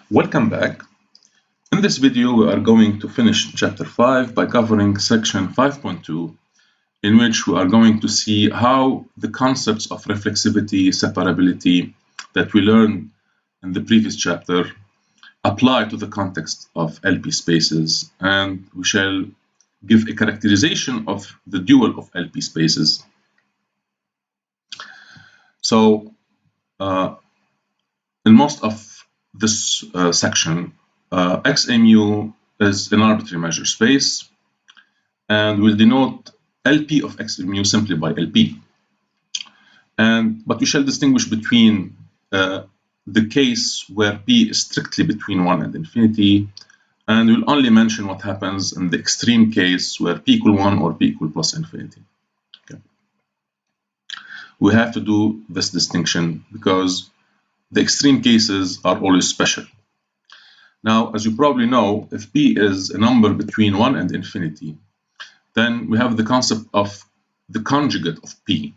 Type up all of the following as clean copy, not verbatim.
Welcome back. In this video, we are going to finish Chapter 5 by covering Section 5.2, in which we are going to see how the concepts of reflexivity, separability that we learned in the previous chapter apply to the context of LP spaces, and we shall give a characterization of the dual of LP spaces. So, in most of this section, X mu is an arbitrary measure space, and we'll denote LP of X mu simply by LP. But we shall distinguish between the case where P is strictly between 1 and infinity, and we'll only mention what happens in the extreme case where P equal 1 or P equal plus infinity. Okay. We have to do this distinction because the extreme cases are always special. Now, as you probably know, if P is a number between 1 and infinity, then we have the concept of the conjugate of P,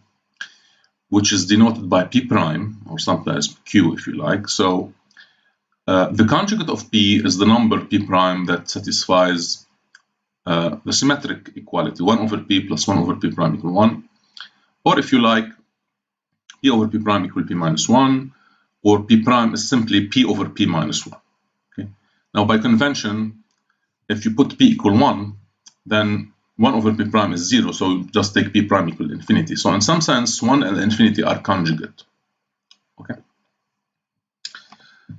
which is denoted by P prime, or sometimes Q if you like. So the conjugate of P is the number P prime that satisfies the symmetric equality, 1 over P plus 1 over P prime equal 1. Or if you like, P over P prime equal P minus 1, or P prime is simply P over P minus 1. Okay. Now, by convention, if you put P equal 1, then 1 over P prime is 0, so just take P prime equal infinity. So in some sense, 1 and infinity are conjugate. Okay.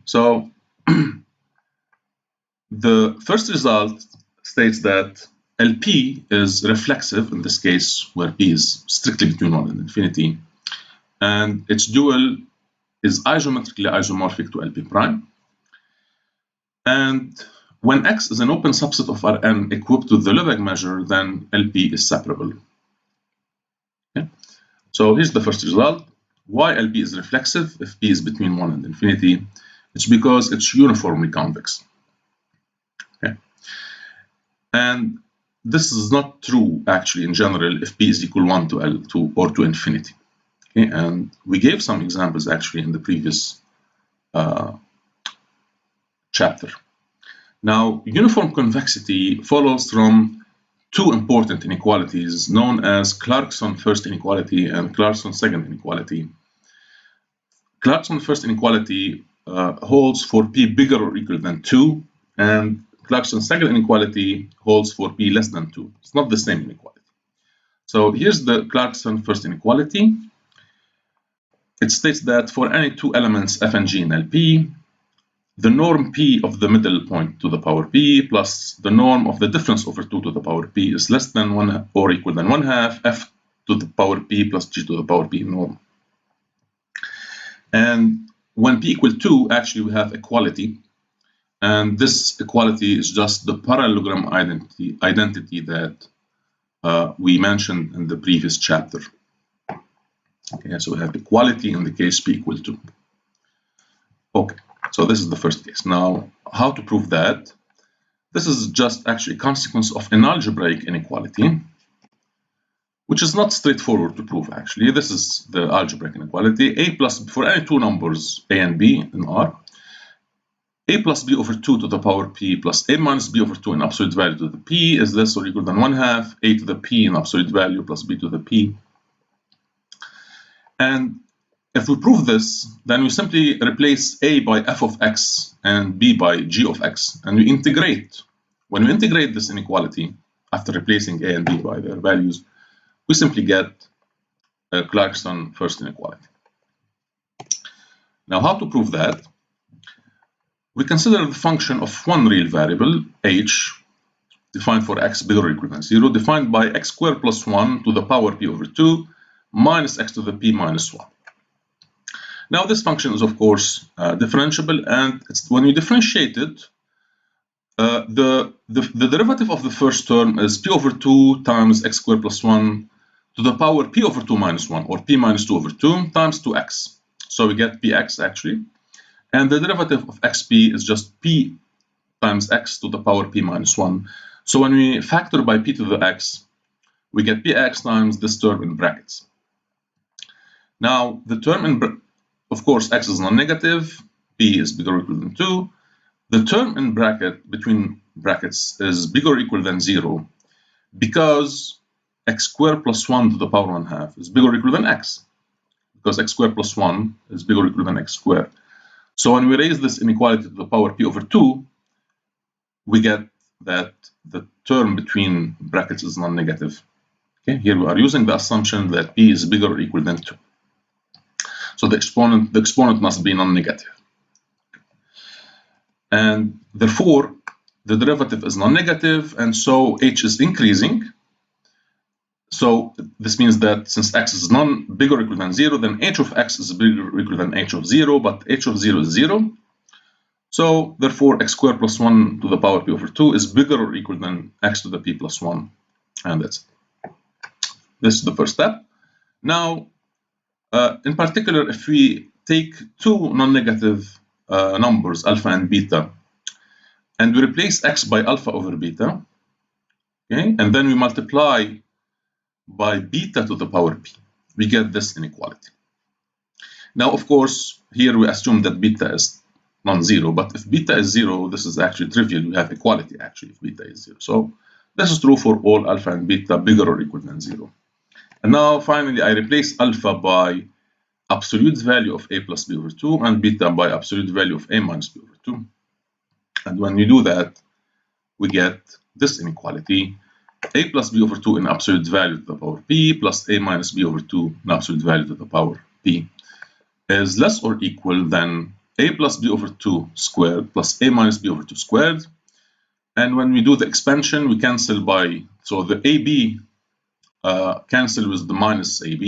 So the first result states that LP is reflexive, in this case, where P is strictly between 1 and infinity, and its dual is isometrically isomorphic to LP prime. And when X is an open subset of Rn equipped to the Lebesgue measure, then LP is separable. Okay. So here's the first result. Why LP is reflexive if P is between 1 and infinity? It's because it's uniformly convex. Okay. And this is not true, actually, in general, if P is equal 1 to L2 or to infinity. Okay. And we gave some examples, actually, in the previous chapter. Now, uniform convexity follows from two important inequalities known as Clarkson first inequality and Clarkson second inequality. Clarkson first inequality holds for P bigger or equal than 2, and Clarkson second inequality holds for P less than 2. It's not the same inequality. So here's the Clarkson first inequality. It states that for any two elements f and g in LP, the norm P of the middle point to the power P plus the norm of the difference over 2 to the power P is less than 1 or equal than 1/2 f to the power P plus g to the power P norm. And when P equal 2, actually we have equality. And this equality is just the parallelogram identity that we mentioned in the previous chapter. Okay, so we have equality in the case P equal 2. Okay. So this is the first case. Now, how to prove that? This is just actually a consequence of an algebraic inequality, which is not straightforward to prove, actually. This is the algebraic inequality. A plus, for any two numbers, A and B in R, A plus B over 2 to the power P plus A minus B over 2 in absolute value to the P is less or equal than 1/2 A to the P in absolute value plus B to the P. And if we prove this, then we simply replace A by f of x and B by g of x, and we integrate. When we integrate this inequality, after replacing A and B by their values, we simply get a Clarkson first inequality. Now, how to prove that? We consider the function of one real variable, h, defined for x bigger or equal than 0, defined by x squared plus 1 to the power p over 2 minus x to the p minus 1. Now, this function is, of course, differentiable, and when you differentiate it, the derivative of the first term is p over 2 times x squared plus 1 to the power p over 2 minus 1, or p minus 2 over 2 times 2x. So we get px, actually. And the derivative of xp is just p times x to the power p minus 1. So when we factor by p to the x, we get px times this term in brackets. Now, the term in brackets, of course, x is non-negative, p is bigger or equal than 2, The term in bracket between brackets is bigger or equal than 0 because x squared plus 1 to the power 1/2 is bigger or equal than x, because x squared plus 1 is bigger or equal than x squared. So when we raise this inequality to the power p over 2, we get that the term between brackets is non-negative. Okay, here we are using the assumption that p is bigger or equal than 2. So the exponent must be non-negative. And therefore, the derivative is non-negative, and so h is increasing. So this means that since x is bigger or equal than 0, then h of x is bigger or equal than h of 0, but h of 0 is 0. So therefore, x squared plus 1 to the power p over 2 is bigger or equal than x to the p plus 1. And that's it. This is the first step. Now, in particular, if we take two non-negative numbers, alpha and beta, and we replace x by alpha over beta, okay, and then we multiply by beta to the power p, we get this inequality. Now, of course, here we assume that beta is non-zero, but if beta is 0, this is actually trivial. We have equality actually if beta is 0. So this is true for all alpha and beta bigger or equal than 0. And now finally I replace alpha by absolute value of a plus b over 2 and beta by absolute value of a minus b over 2. And when you do that, we get this inequality: a plus b over 2 in absolute value to the power p plus a minus b over 2 in absolute value to the power p is less or equal than a plus b over 2 squared plus a minus b over 2 squared. And when we do the expansion, we cancel by, so the ab cancel with the minus ab,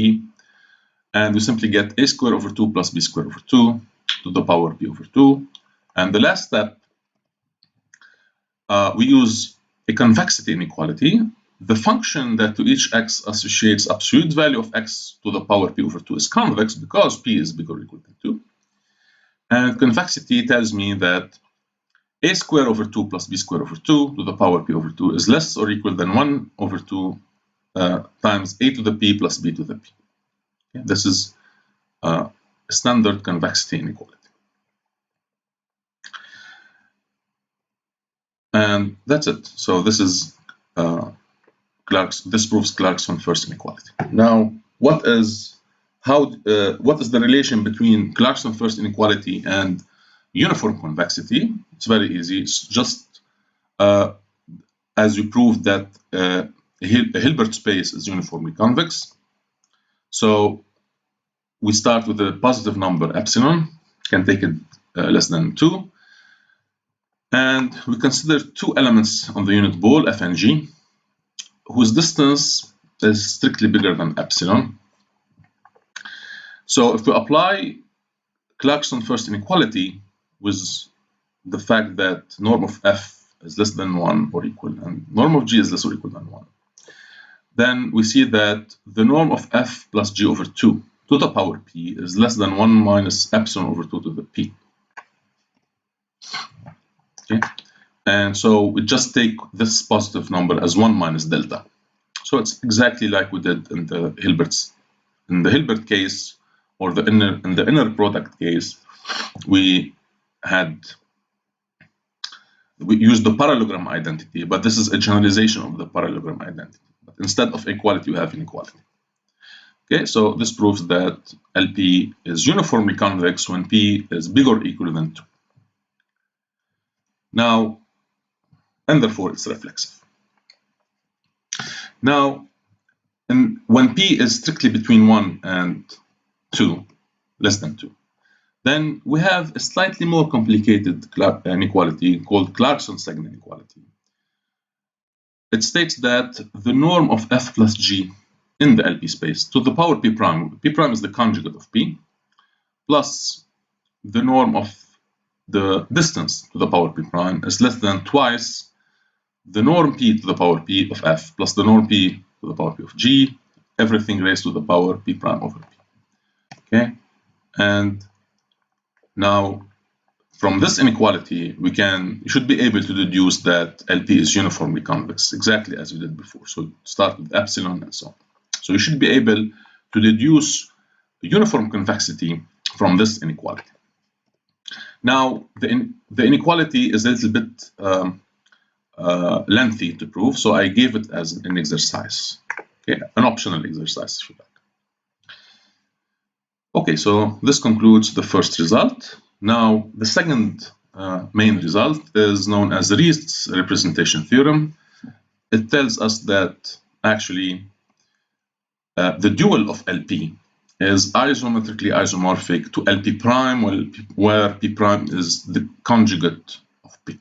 and we simply get a squared over 2 plus b squared over 2 to the power p over 2. And the last step, we use a convexity inequality. The function that to each x associates absolute value of x to the power p over 2 is convex because p is bigger or equal than 2. And convexity tells me that a squared over 2 plus b squared over 2 to the power p over 2 is less or equal than 1 over 2 times a to the p plus b to the p. Okay? This is a standard convexity inequality. And that's it. So this is this proves Clarkson first inequality. Now, what is the relation between Clarkson first inequality and uniform convexity? It's very easy. It's just as you proved that a Hilbert space is uniformly convex. So we start with a positive number epsilon, can take it less than 2. And we consider two elements on the unit ball, f and g, whose distance is strictly bigger than epsilon. So if we apply Clarkson first inequality with the fact that norm of f is less than 1 or equal, and norm of g is less or equal than 1, then we see that the norm of f plus g over 2 to the power p is less than 1 minus epsilon over 2 to the p. Okay, and so we just take this positive number as 1 minus delta. So it's exactly like we did in the Hilbert case, or in the inner product case. We used the parallelogram identity, but this is a generalization of the parallelogram identity. But instead of equality, you have inequality. Okay, so this proves that LP is uniformly convex when P is bigger or equal than 2. Now, and therefore it's reflexive. Now, when P is strictly between 1 and 2, less than 2, then we have a slightly more complicated inequality called Clarkson-Segner inequality. It states that the norm of f plus g in the LP space to the power p prime is the conjugate of p, plus the norm of the distance to the power p prime is less than twice the norm p to the power p of f plus the norm p to the power p of g, everything raised to the power p prime over p. Okay, and now from this inequality, we should be able to deduce that LP is uniformly convex, exactly as we did before. So start with epsilon and so on. So you should be able to deduce uniform convexity from this inequality. Now, the inequality is a little bit lengthy to prove, so I gave it as an exercise, okay, an optional exercise if you like. Okay, so this concludes the first result. Now, the second main result is known as Riest's representation theorem. It tells us that actually the dual of LP is isometrically isomorphic to LP prime, where P prime is the conjugate of P.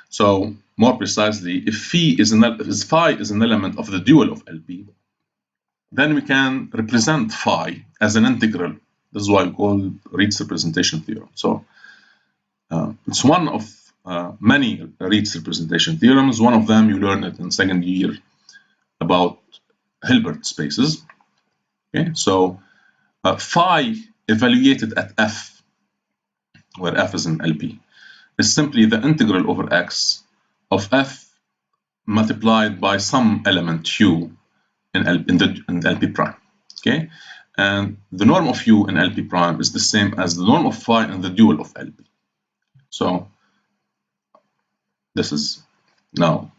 So more precisely, if phi is an element of the dual of LP, then we can represent phi as an integral. This is why we call Riest's representation theorem. So it's one of many Riest's representation theorems. One of them you learn it in second year about Hilbert spaces. Okay, so phi evaluated at f, where f is in LP, is simply the integral over x of f multiplied by some element u in LP prime. Okay, and the norm of u in LP prime is the same as the norm of phi in the dual of LP. So this is now.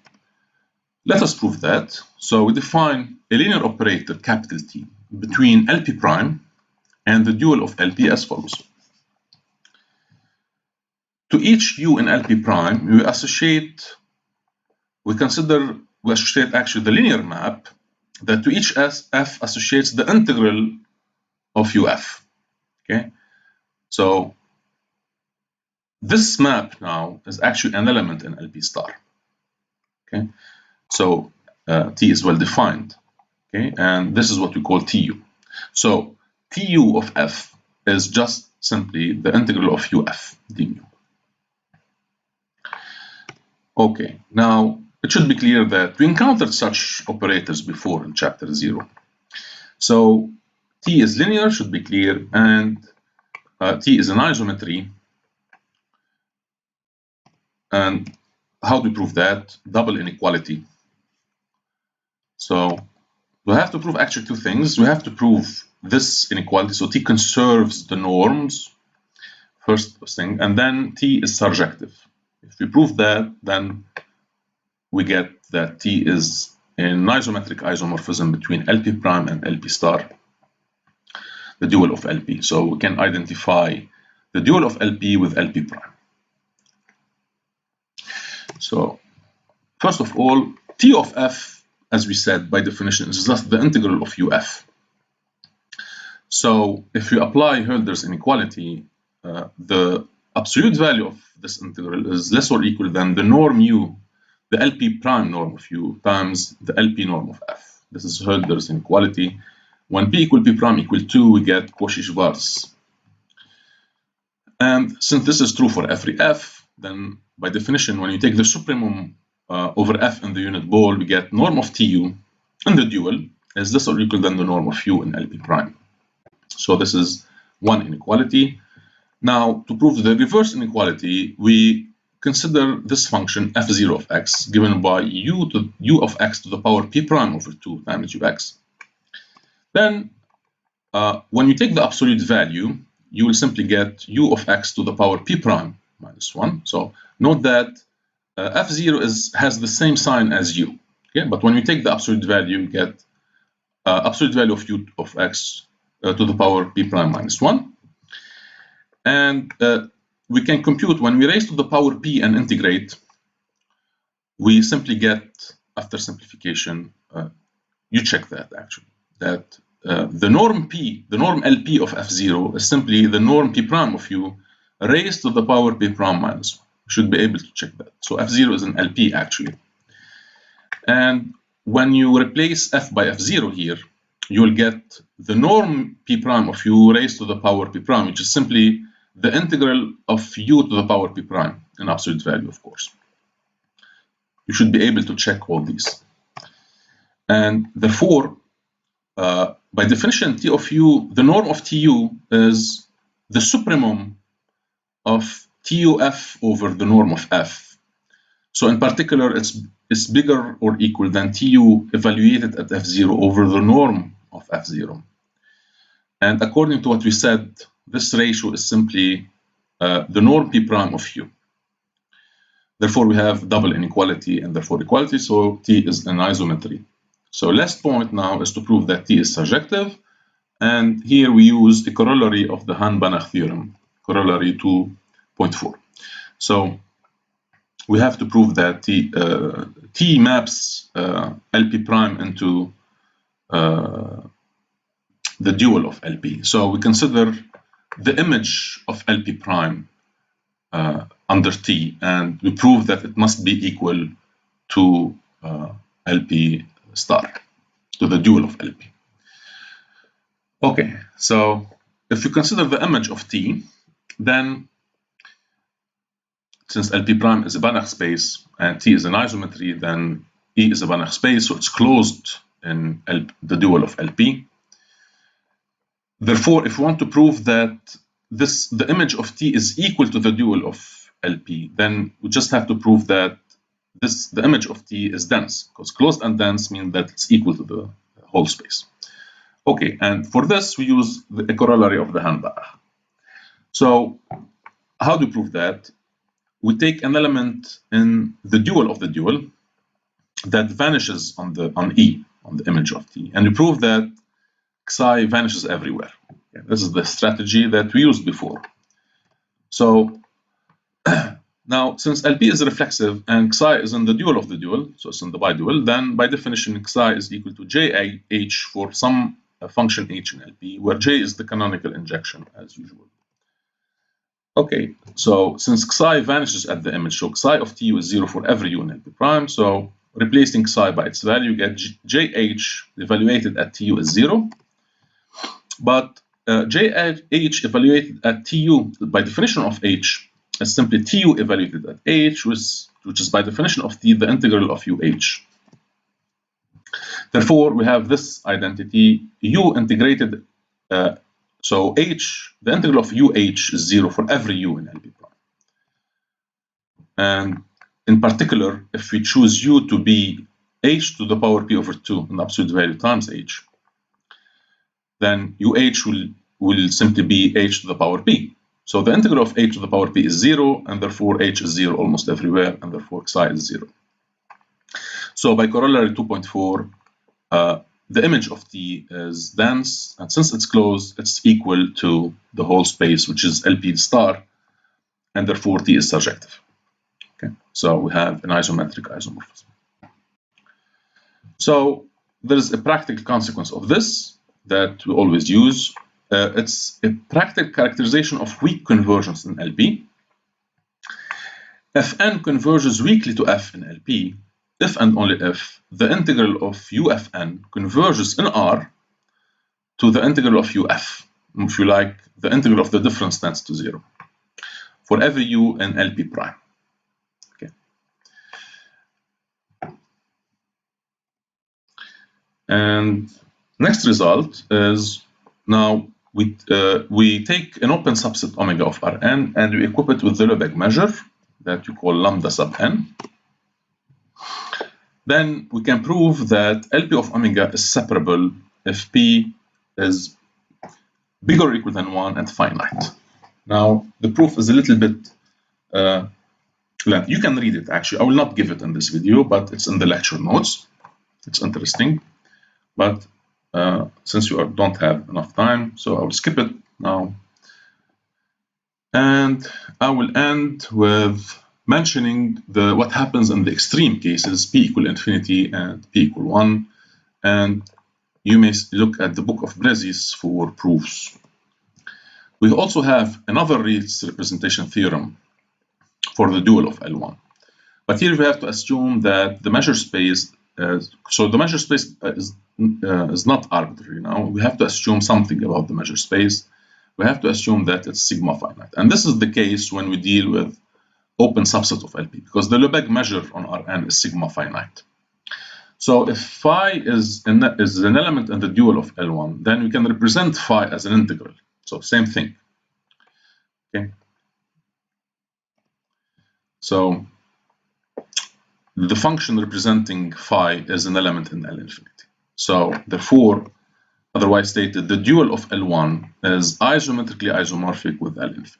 Let us prove that. So we define a linear operator capital T between LP prime and the dual of LP as follows. To each u in LP prime, we associate actually the linear map that to each f associates the integral of uf. Okay, so this map now is actually an element in LP star. Okay, so T is well defined. Okay, and this is what we call TU. So TU of f is just simply the integral of uf du. Okay, now it should be clear that we encountered such operators before in chapter 0. So T is linear, should be clear, and T is an isometry. And how do we prove that? Double inequality. So we have to prove actually two things. We have to prove this inequality, so T conserves the norms, first thing, and then T is surjective. If we prove that, then we get that T is an isometric isomorphism between LP prime and LP star, the dual of LP. So we can identify the dual of LP with LP prime. So first of all, T of f, as we said by definition, is just the integral of uf. So if you apply Hölder's inequality, the absolute value of this integral is less or equal than the norm u, the LP prime norm of u, times the LP norm of f. This is Hölder's inequality. When p equal p prime equal 2, we get Cauchy-Schwarz. And since this is true for every f, then by definition, when you take the supremum over f in the unit ball, we get norm of TU in the dual is less or equal than the norm of u in LP prime. So this is one inequality. Now, to prove the reverse inequality, we consider this function f0 of x given by u of x to the power p prime over 2 times ux. Then, when you take the absolute value, you will simply get u of x to the power p prime minus 1. So note that f0 has the same sign as u. Okay? But when you take the absolute value, you get absolute value of u of x to the power p prime minus 1. And we can compute, when we raise to the power p and integrate, we simply get, after simplification, you check that actually, that the norm p, the norm LP of f0 is simply the norm p prime of u raised to the power p prime minus 1. You should be able to check that. So f0 is an LP actually. And when you replace f by f0 here, you will get the norm p prime of u raised to the power p prime, which is simply the integral of u to the power p prime in absolute value, of course. You should be able to check all these. And therefore, by definition, T of u, the norm of Tu is the supremum of TUF over the norm of f. So in particular, it's bigger or equal than Tu evaluated at f0 over the norm of f0. And according to what we said, this ratio is simply the norm P prime of U. Therefore, we have double inequality and therefore equality, so T is an isometry. So last point now is to prove that T is surjective, and here we use the corollary of the Hahn-Banach theorem, corollary 2.4. So we have to prove that T maps LP prime into the dual of LP. So we consider the image of LP prime under T, and we prove that it must be equal to LP star, to the dual of LP. Okay, so if you consider the image of T, then since LP prime is a Banach space and T is an isometry, then E is a Banach space, so it's closed in the dual of LP. Therefore, if we want to prove that the image of T is equal to the dual of LP, then we just have to prove that the image of T is dense, because closed and dense mean that it's equal to the whole space. Okay, and for this we use the corollary of the Hahn-Banach. So how do we prove that? We take an element in the dual of the dual that vanishes on E, on the image of T, and we prove that Xi vanishes everywhere. Okay, this is the strategy that we used before. So now, since LP is reflexive and Xi is in the dual of the dual, so it's in the bidual, then by definition Xi is equal to JH for some function H in LP, where J is the canonical injection as usual. Okay, so since Xi vanishes at the image, so Xi of Tu is 0 for every U in LP prime, so replacing Xi by its value, you get JH evaluated at Tu is 0, but JH evaluated at Tu by definition of H is simply Tu evaluated at H, which is by definition of T the integral of UH. Therefore, we have this identity U integrated. So H, the integral of UH is 0 for every U in LP prime. And in particular, if we choose U to be H to the power P over 2 in absolute value times H, then UH will simply be H to the power P. So the integral of H to the power P is 0, and therefore H is 0 almost everywhere, and therefore Xi is 0. So by corollary 2.4, the image of T is dense, and since it's closed, it's equal to the whole space, which is LP star, and therefore T is surjective. Okay, so we have an isometric isomorphism. So there is a practical consequence of this that we always use. It's a practical characterization of weak convergence in LP. Fn converges weakly to F in LP if and only if the integral of UFN converges in R to the integral of UF. If you like, the integral of the difference tends to 0 for every U in LP prime. Okay. And next result is now we take an open subset omega of Rn and we equip it with the Lebesgue measure that you call lambda sub n. Then we can prove that LP of omega is separable if P is bigger or equal than 1 and finite. Now, the proof is a little bit lengthy. You can read it, actually. I will not give it in this video, but it's in the lecture notes. It's interesting. But since you don't have enough time, so I will skip it now. And I will end with mentioning what happens in the extreme cases, P equal infinity and P equal 1. And you may look at the book of Brezis for proofs. We also have another Reed's representation theorem for the dual of L1. But here we have to assume that the measure space, so the measure space is not arbitrary now. We have to assume something about the measure space. We have to assume that it's sigma finite. And this is the case when we deal with open subset of LP, because the Lebesgue measure on Rn is sigma finite. So if phi is an element in the dual of L1, then we can represent phi as an integral. So same thing. Okay. So the function representing phi is an element in L infinity. So therefore, otherwise stated, the dual of L1 is isometrically isomorphic with L infinity.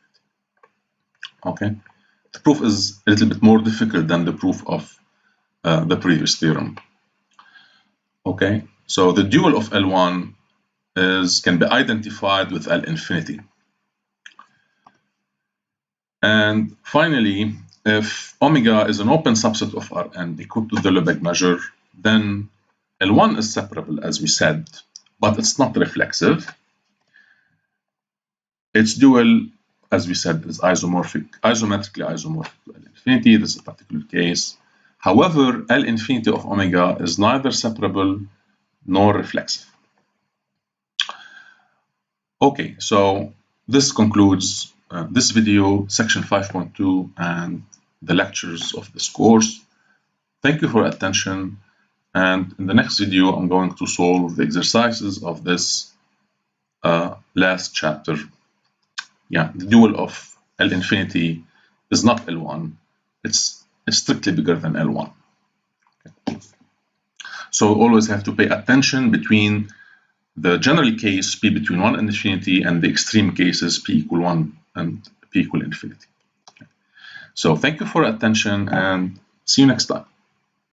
Okay, the proof is a little bit more difficult than the proof of the previous theorem. Okay, so the dual of L1 can be identified with L infinity. And finally, if omega is an open subset of Rn equal to the Lebesgue measure, then L1 is separable, as we said, but it's not reflexive. Its dual, as we said, is isomorphic, isometrically isomorphic to L infinity. This is a particular case. However, L infinity of omega is neither separable nor reflexive. Okay, so this concludes this video, section 5.2, and the lectures of this course. Thank you for your attention, and in the next video I'm going to solve the exercises of this last chapter. Yeah, the dual of L infinity is not L1, it's strictly bigger than L1. Okay. So always have to pay attention between the general case P between 1 and infinity and the extreme cases P equal 1 and P equal infinity. Okay. So thank you for your attention and see you next time.